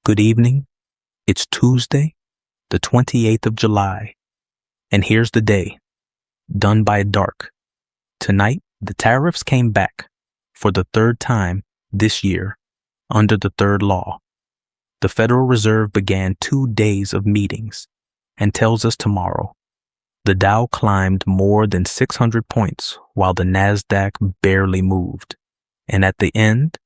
Good evening. It's Tuesday, the 28th of July, and here's the day, done by dark. Tonight, the tariffs came back for the third time this year under the third law. The Federal Reserve began 2 days of meetings and tells us tomorrow the Dow climbed more than 600 points while the NASDAQ barely moved. And at the end,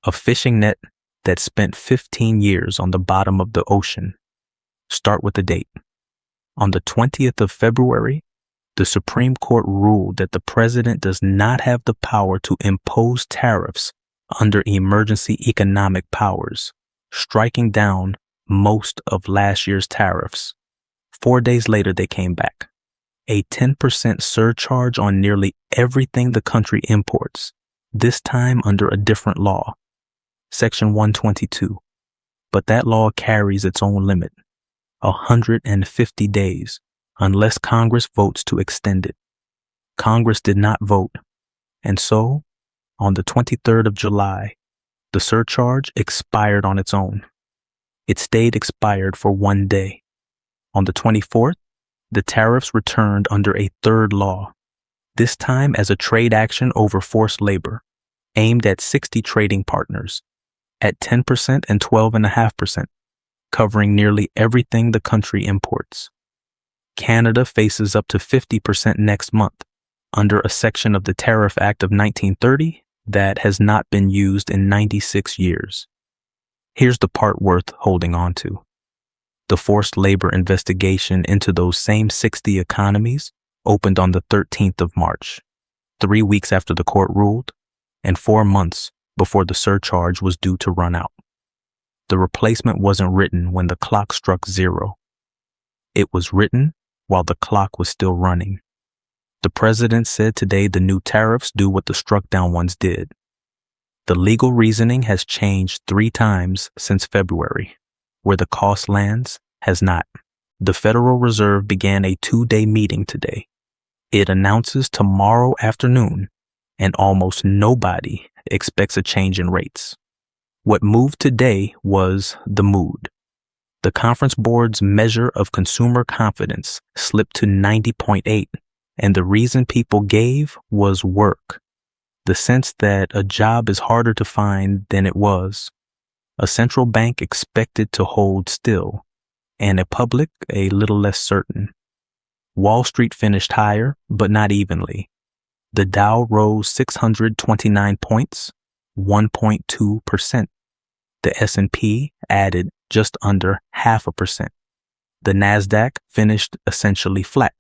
a fishing net that spent 15 years on the bottom of the ocean. Start with the date. On the 20th of February, the Supreme Court ruled that the president does not have the power to impose tariffs under emergency economic powers, striking down most of last year's tariffs. 4 days later, they came back. A 10% surcharge on nearly everything the country imports, this time under a different law, Section 122. But that law carries its own limit, 150 days, unless Congress votes to extend it. Congress did not vote, and so, on the 23rd of July, the surcharge expired on its own. It stayed expired for 1 day. On the 24th, the tariffs returned under a third law, this time as a trade action over forced labor, aimed at 60 trading partners, at 10% and 12.5%, covering nearly everything the country imports. Canada faces up to 50% next month, under a section of the Tariff Act of 1930 that has not been used in 96 years. Here's the part worth holding on to. The forced labor investigation into those same 60 economies opened on the 13th of March, 3 weeks after the court ruled, and 4 months before the surcharge was due to run out. The replacement wasn't written when the clock struck zero. It was written while the clock was still running. The president said today the new tariffs do what the struck down ones did. The legal reasoning has changed 3 times since February. Where the cost lands has not. The Federal Reserve began a 2-day meeting today. It announces tomorrow afternoon, and almost nobody expects a change in rates. What moved today was the mood. The Conference Board's measure of consumer confidence slipped to 90.8, and the reason people gave was work. The sense that a job is harder to find than it was. A central bank expected to hold still, and a public a little less certain. Wall Street finished higher, but not evenly. The Dow rose 629 points, 1.2%. The S&P added just under 0.5%. The NASDAQ finished essentially flat.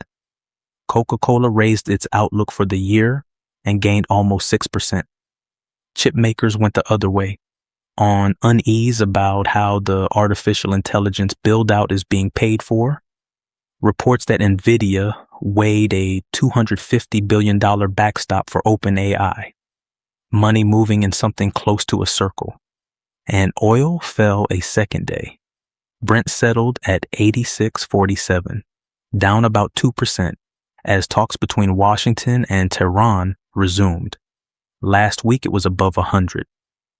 Coca-Cola raised its outlook for the year and gained almost 6%. Chip makers went the other way. On unease about how the artificial intelligence build-out is being paid for, reports that NVIDIA weighed a $250 billion backstop for OpenAI, money moving in something close to a circle, and oil fell a second day. Brent settled at 86.47, down about 2%, as talks between Washington and Tehran resumed. Last week it was above 100.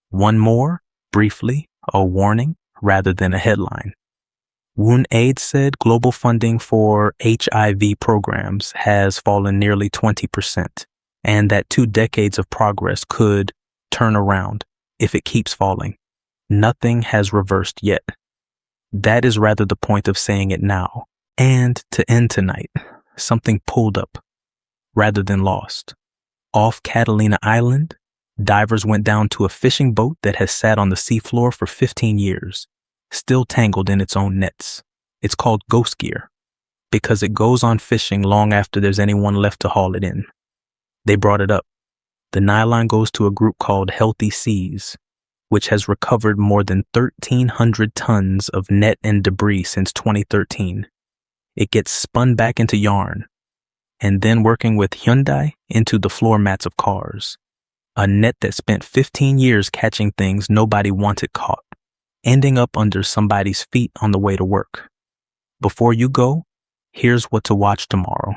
One more, briefly, a warning rather than a headline. UNAID said global funding for HIV programs has fallen nearly 20%, and that 2 decades of progress could turn around if it keeps falling. Nothing has reversed yet. That is rather the point of saying it now. And to end tonight, something pulled up rather than lost. Off Catalina Island, divers went down to a fishing boat that has sat on the seafloor for 15 years, still tangled in its own nets. It's called ghost gear because it goes on fishing long after there's anyone left to haul it in. They brought it up. The nylon goes to a group called Healthy Seas, which has recovered more than 1,300 tons of net and debris since 2013. It gets spun back into yarn, and then working with Hyundai into the floor mats of cars. A net that spent 15 years catching things nobody wanted caught, ending up under somebody's feet on the way to work. Before you go, here's what to watch tomorrow.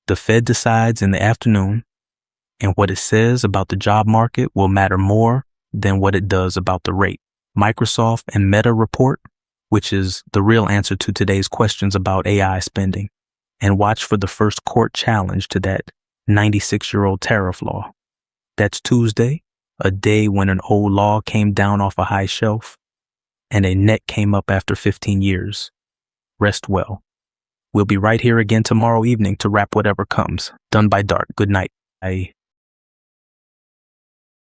The Fed decides in the afternoon, and what it says about the job market will matter more than what it does about the rate. Microsoft and Meta report, which is the real answer to today's questions about AI spending, and watch for the first court challenge to that 96-year-old tariff law. That's Tuesday, a day when an old law came down off a high shelf and a net came up after 15 years. Rest well. We'll be right here again tomorrow evening to wrap whatever comes. Done by dark. Good night. Bye.